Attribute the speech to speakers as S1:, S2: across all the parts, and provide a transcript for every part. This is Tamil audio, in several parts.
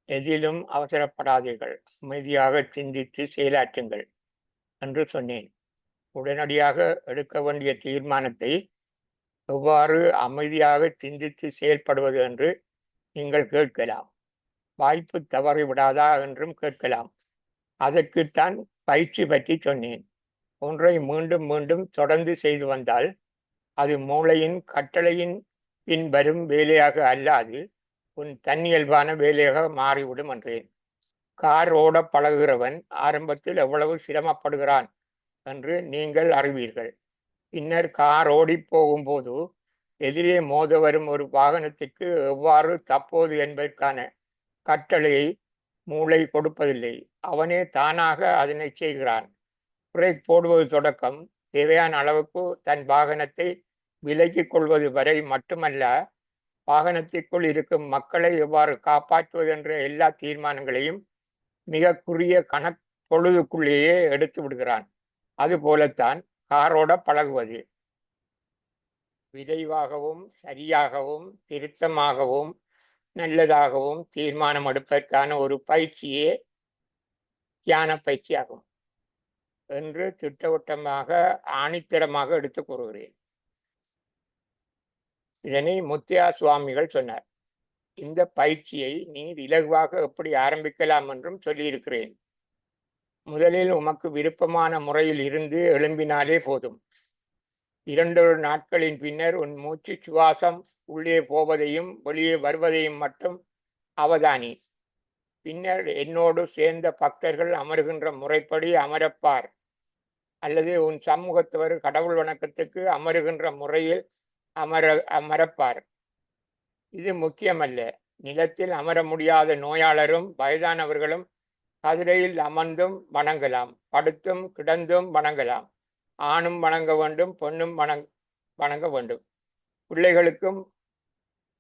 S1: எதிலும் அவசரப்படாதீர்கள். அமைதியாக சிந்தித்து செயலாற்றுங்கள் என்று சொன்னேன். உடனடியாக எடுக்க வேண்டிய தீர்மானத்தை எவ்வாறு அமைதியாக சிந்தித்து செயல்படுவது என்று நீங்கள் கேட்கலாம். வாய்ப்பு தவறிவிடாதா என்றும் கேட்கலாம். அதற்குத்தான் பயிற்சி பற்றி சொன்னேன். ஒன்றை மீண்டும் மீண்டும் தொடர்ந்து செய்து வந்தால் அது மூளையின் கட்டளையின் பின் வரும் வேலையாக அல்லாது உன் தன்னியல்பான வேலையாக மாறிவிடும் என்றேன். கார் ஓட பழகுகிறவன் ஆரம்பத்தில் எவ்வளவு சிரமப்படுகிறான் என்று நீங்கள் அறிவீர்கள். பின்னர் கார் ஓடி போகும்போது எதிரே மோத வரும் ஒரு வாகனத்திற்கு எவ்வாறு தப்போது என்பதற்கான கட்டளையை மூளை கொடுப்பதில்லை. அவனே தானாக அதனை செய்கிறான். பிரேக் போடுவது தொடக்கம் தேவையான அளவுக்கு தன் வாகனத்தை விலக்கிக் கொள்வது வரை மட்டுமல்ல, வாகனத்திற்குள் இருக்கும் மக்களை எவ்வாறு காப்பாற்றுவது என்ற எல்லா தீர்மானங்களையும் மிக குறுகிய பொழுதுக்குள்ளேயே எடுத்து விடுகிறான். அதுபோலத்தான் காரோட பழகுவது. விரைவாகவும் சரியாகவும் திருத்தமாகவும் நல்லதாகவும் தீர்மானம் எடுப்பதற்கான ஒரு பயிற்சியே தியான பயிற்சியாகும் என்று திட்டவட்டமாக ஆணித்தரமாக எடுத்து கூறுகிறேன். இதனை முத்தியா சுவாமிகள் சொன்னார். இந்த பயிற்சியை நீர் இலகுவாக எப்படி ஆரம்பிக்கலாம் என்றும் சொல்லியிருக்கிறேன். முதலில் உமக்கு விருப்பமான முறையில் இருந்து எழும்பினாலே போதும். 2 நாட்களின் பின்னர் உன் மூச்சு சுவாசம் உள்ளே போவதையும் வெளியே வருவதையும் மட்டும் அவதானி. பின்னர் என்னோடு சேர்ந்த பக்தர்கள் அமருகின்ற முறைப்படி அமரப்பார், அல்லது உன் சமூகத்தவர் கடவுள் வணக்கத்துக்கு அமருகின்ற முறையில் அமரப்பார். இது முக்கியமல்ல. நிலத்தில் அமர முடியாத நோயாளரும் வயதானவர்களும் கதிரையில் அமர்ந்தும் வணங்கலாம், படுத்தும் கிடந்தும் வணங்கலாம். ஆணும் வணங்க வேண்டும், பெண்ணும் வணங்க வேண்டும். பிள்ளைகளுக்கும்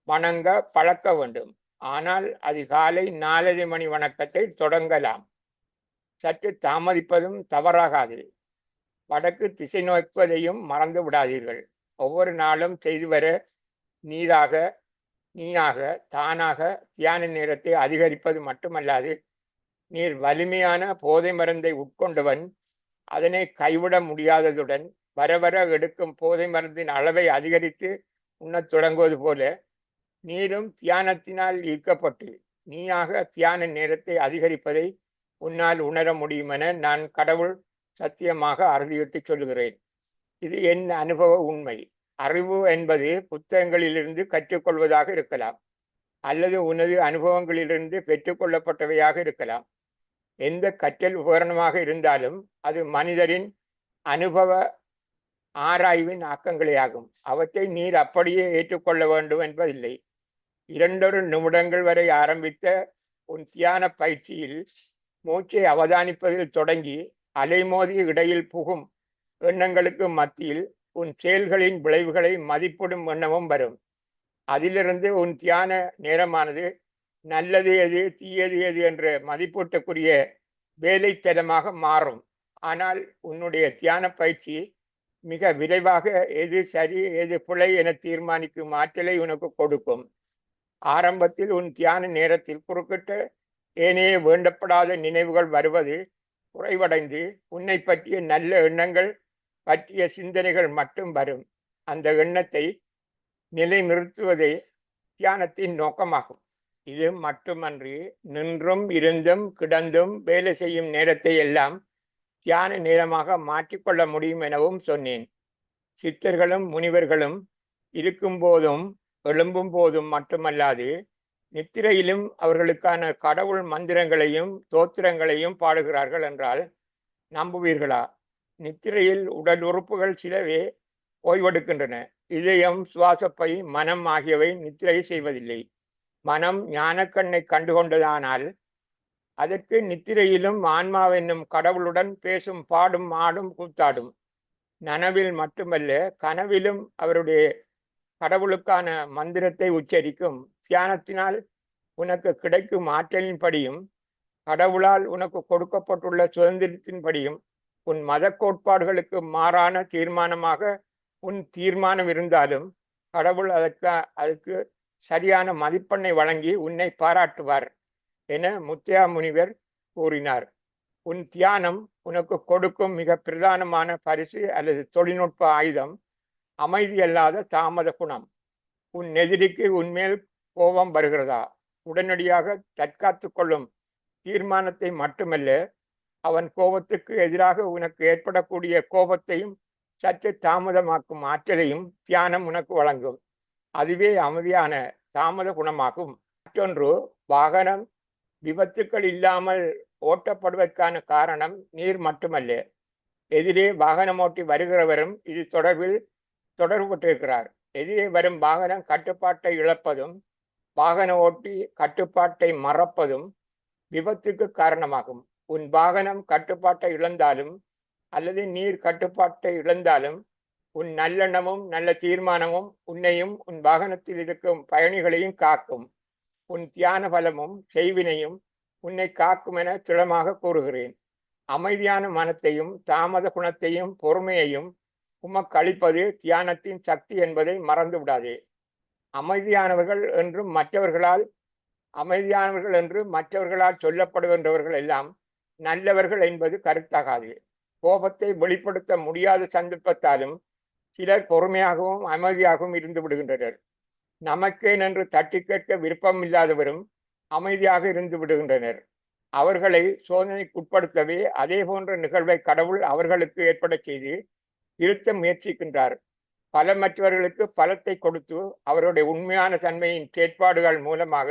S1: வணங்க பழக்க வேண்டும். ஆனால் அதிகாலை 4:30 மணி வணக்கத்தை தொடங்கலாம். சற்று தாமதிப்பதும் தவறாகாது. வடக்கு திசை நோக்குவதையும் மறந்து விடாதீர்கள். ஒவ்வொரு நாளும் செய்து வர நீயாக தானாக தியான நேரத்தை அதிகரிப்பது மட்டுமல்லாது, நீர் வலிமையான போதை மருந்தை உட்கொண்டவன் அதனை கைவிட முடியாததுடன் வர வர எடுக்கும் போதை மருந்தின் அளவை அதிகரித்து உண்ணத் தொடங்குவது போல நீரும் தியானத்தினால் ஈர்க்கப்பட்டு நீயாக தியான நேரத்தை அதிகரிப்பதை உன்னால் உணர முடியும் என நான் கடவுள் சத்தியமாக அறுதியிட்டு சொல்லுகிறேன். இது என் அனுபவ உண்மை. அறிவு என்பது புத்தகங்களிலிருந்து கற்றுக்கொள்வதாக இருக்கலாம், அல்லது உனது அனுபவங்களிலிருந்து பெற்றுக்கொள்ளப்பட்டவையாக இருக்கலாம். எந்த கற்றல் உபகரணமாக இருந்தாலும் அது மனிதரின் அனுபவ ஆராய்வின் ஆக்கங்களே ஆகும். அவற்றை நீர் அப்படியே ஏற்றுக்கொள்ள வேண்டும் என்பதில்லை. 2 நிமிடங்கள் வரை ஆரம்பித்த உன் தியான பயிற்சியில் மூச்சை அவதானிப்பதில் தொடங்கி அலைமோதி இடையில் புகும் எண்ணங்களுக்கு மத்தியில் உன் செயல்களின் விளைவுகளை மதிப்பிடும் எண்ணமும் வரும். அதிலிருந்து உன் தியான நேரமானது நல்லது எது தீயது எது என்ற மதிப்பீட்டுக்குரிய வேலைத்தனமாக மாறும். ஆனால் உன்னுடைய தியான பயிற்சி மிக விரைவாக எது சரி எது பிழை என தீர்மானிக்கும் ஆற்றலை உனக்கு கொடுக்கும். ஆரம்பத்தில் உன் தியான நேரத்தில் குறுக்கிட்டு ஏனைய வேண்டப்படாத நினைவுகள் வருவது குறைவடைந்து உன்னை பற்றிய நல்ல எண்ணங்கள் பற்றிய சிந்தனைகள் மட்டும் வரும். அந்த எண்ணத்தை நிலைநிறுத்துவதே தியானத்தின் நோக்கமாகும். இது மட்டுமன்றி நின்றும் இருந்தும் கிடந்தும் வேலை செய்யும் நேரத்தை எல்லாம் தியான நேரமாக மாற்றிக்கொள்ள முடியும் எனவும் சொன்னேன். சித்தர்களும் முனிவர்களும் இருக்கும் போதும் எழும்பும் போதும் மட்டுமல்லாது நித்திரையிலும் அவர்களுக்கான கடவுள் மந்திரங்களையும் தோத்திரங்களையும் பாடுகிறார்கள் என்றால் நம்புவீர்களா? நித்திரையில் உடல் உறுப்புகள் சிலவே ஓய்வெடுக்கின்றன. இதயம், சுவாசப்பை, மனம் ஆகியவை நித்திரை செய்வதில்லை. மனம் ஞானக்கண்ணை கண்டுகொண்டதானால் அதற்கு நித்திரையிலும் ஆன்மாவென்னும் கடவுளுடன் பேசும், பாடும், ஆடும், கூத்தாடும். நனவில் மட்டுமல்ல, கனவிலும் அவருடைய கடவுளுக்கான மந்திரத்தை உச்சரிக்கும். தியானத்தினால் உனக்கு கிடைக்கும் ஆற்றலின்படியும் கடவுளால் உனக்கு கொடுக்கப்பட்டுள்ள சுதந்திரத்தின்படியும் உன் மத கோட்பாடுகளுக்கு மாறான தீர்மானமாக உன் தீர்மானம் இருந்தாலும் கடவுள் அதற்கு சரியான மதிப்பெண்ணை வழங்கி உன்னை பாராட்டுவார். என முத்தியா முனிவர் கூறினார். உன் தியானம் உனக்கு கொடுக்கும் மிக பிரதானமான பரிசு அல்லது தொழில்நுட்ப ஆயுதம் அமைதி அல்லாத தாமத குணம். உன் எதிரிக்கு உன்மேல் கோபம் வருகிறதா, உடனடியாக தற்காத்து கொள்ளும் தீர்மானத்தை மட்டுமல்ல, அவன் கோபத்துக்கு எதிராக உனக்கு ஏற்படக்கூடிய கோபத்தையும் சற்று தாமதமாக்கும் ஆற்றலையும் தியானம் உனக்கு வழங்கும். அதுவே அமைதியான தாமத குணமாகும். மற்றொன்று, வாகனம் விபத்துக்கள் இல்லாமல் ஓட்டப்படுவதற்கான காரணம் நீர் மட்டுமல்ல. எதிரே வாகனம் ஓட்டி வருகிறவரும் இது தொடர்புபட்டிருக்கிறார். எதிரே வரும் வாகனம் கட்டுப்பாட்டை இழப்பதும் வாகன ஓட்டி கட்டுப்பாட்டை மறப்பதும் விபத்துக்கு காரணமாகும். உன் வாகனம் கட்டுப்பாட்டை இழந்தாலும் அல்லது நீர் கட்டுப்பாட்டை இழந்தாலும் உன் நல்லெண்ணமும் நல்ல தீர்மானமும் உன்னையும் உன் வாகனத்தில் இருக்கும் பயணிகளையும் காக்கும். உன் தியான பலமும் செய்வினையும் உன்னை காக்கும் என திடமாக கூறுகிறேன். அமைதியான மனத்தையும் தாமத குணத்தையும் பொறுமையையும் உமக்கு அளிப்பது தியானத்தின் சக்தி என்பதை மறந்து விடாதே. அமைதியானவர்கள் என்றும் மற்றவர்களால் சொல்லப்படுகின்றவர்கள் எல்லாம் நல்லவர்கள் என்பது கருத்தாகாது. கோபத்தை வெளிப்படுத்த முடியாத சந்தர்ப்பத்தாலும் சிலர் பொறுமையாகவும் அமைதியாகவும் இருந்து விடுகின்றனர். நமக்கே நின்று தட்டி கேட்க விருப்பம் இல்லாதவரும் அமைதியாக இருந்து விடுகின்றனர். அவர்களை சோதனைக்குட்படுத்தவே அதே போன்ற நிகழ்வை கடவுள் அவர்களுக்கு ஏற்பட செய்து திருத்த முயற்சிக்கின்றார். பலமற்றவர்களுக்கு பலத்தை கொடுத்து அவருடைய உண்மையான தன்மையின் செயற்பாடுகள் மூலமாக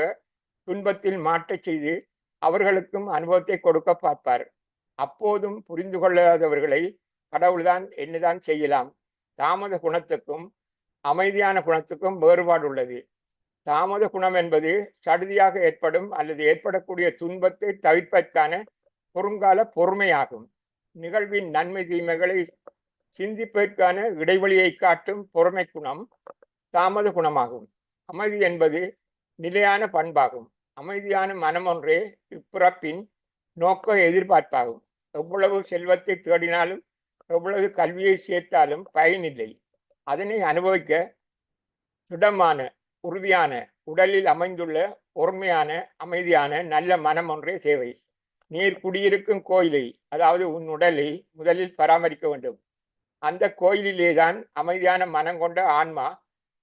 S1: துன்பத்தில் மாற்றச் செய்து அவர்களுக்கும் அனுபவத்தை கொடுக்க பார்ப்பார். அப்போதும் புரிந்து கொள்ளாதவர்களை கடவுள்தான் என்னதான் செய்யலாம். தாமத குணத்துக்கும் அமைதியான குணத்துக்கும் வேறுபாடு உள்ளது. தாமத குணம் என்பது சடுதியாக ஏற்படும் அல்லது ஏற்படக்கூடிய துன்பத்தை தவிர்ப்பதற்கான குறுங்கால பொறுமையாகும். நிகழ்வின் நன்மை தீமைகளை சிந்திப்பதற்கான இடைவெளியை காட்டும் பொறுமை குணம் தாமத குணமாகும். அமைதி என்பது நிலையான பண்பாகும். அமைதியான மனம் ஒன்றே இப்பிறப்பின் நோக்க எதிர்பார்ப்பாகும். எவ்வளவு செல்வத்தை தேடினாலும் எவ்வளவு கல்வியை சேர்த்தாலும் பயனில்லை. அதனை அனுபவிக்க திடமான உறுதியான உடலில் அமைந்துள்ள ஒருமையான அமைதியான நல்ல மனம் ஒன்றே தேவை. நீர் குடியிருக்கும் கோயிலை, அதாவது உன் உடலை முதலில் பராமரிக்க வேண்டும். அந்த கோயிலிலேதான் அமைதியான மனம் கொண்ட ஆன்மா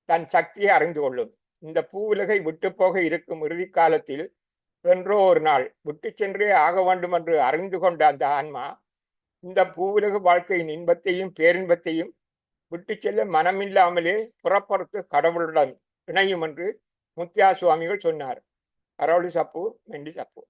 S1: தன் சக்தியை அறிந்து கொள்ளும். இந்த பூவுலகை விட்டு போக இருக்கும் இறுதி காலத்தில் என்றோ ஒரு நாள் விட்டு சென்றே ஆக வேண்டும் என்று அறிந்து கொண்ட அந்த ஆன்மா இந்த பூவுலக வாழ்க்கையின் இன்பத்தையும் பேரின்பத்தையும் விட்டு செல்ல மனமில்லாமலே புறப்படுத்து கடவுளுடன் இணையும் என்று முத்தியா சுவாமிகள் சொன்னார். அரவழி சப்பு மெண்டி சப்பு.